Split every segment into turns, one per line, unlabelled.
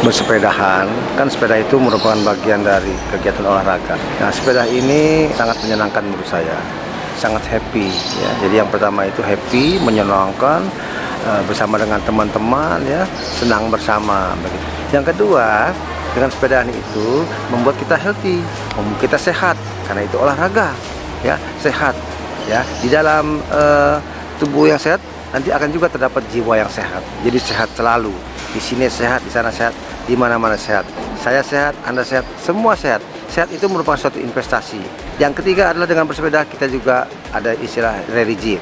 bersepedahan. Kan sepeda itu merupakan bagian dari kegiatan olahraga. Nah, sepeda ini sangat menyenangkan menurut saya, sangat happy ya. Jadi yang pertama itu happy, menyenangkan, bersama dengan teman-teman ya, senang bersama begitu. Yang kedua, dengan sepedaan itu membuat kita healthy, membuat kita sehat karena itu olahraga ya, sehat ya. Di dalam tubuh yang sehat nanti akan juga terdapat jiwa yang sehat. Jadi sehat selalu. Di sini sehat, di sana sehat, di mana-mana sehat. Saya sehat, Anda sehat, semua sehat. Sehat itu merupakan suatu investasi. Yang ketiga adalah dengan bersepeda kita juga ada istilah religi.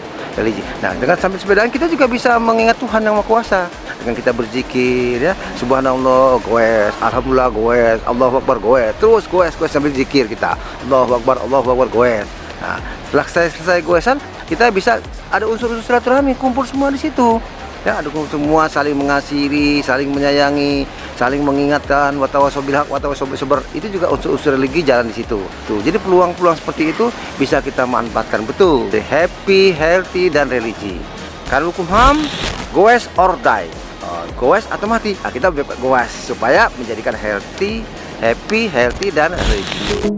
Nah, dengan sambil sepedaan kita juga bisa mengingat Tuhan yang Maha Kuasa. Dengan kita berzikir ya, Subhanallah, goes, Alhamdulillah, goes, Allahu Akbar, goes. Terus goes sambil zikir kita. Allahu Akbar, goes. Nah, setelah selesai goesan, kita bisa ada unsur-unsur silaturahmi, kumpul semua di situ. Ya, ada semua saling mengasihi, saling menyayangi, saling mengingatkan, watawasau bil haq, watawasau bis sabr. Itu juga unsur-unsur religi jalan di situ. Tuh, jadi peluang-peluang seperti itu bisa kita manfaatkan betul. Happy, healthy, dan religi. Kalau hukum HAM, goes or die. Goes atau mati. Nah, kita goes supaya menjadikan healthy, happy, healthy, dan religi.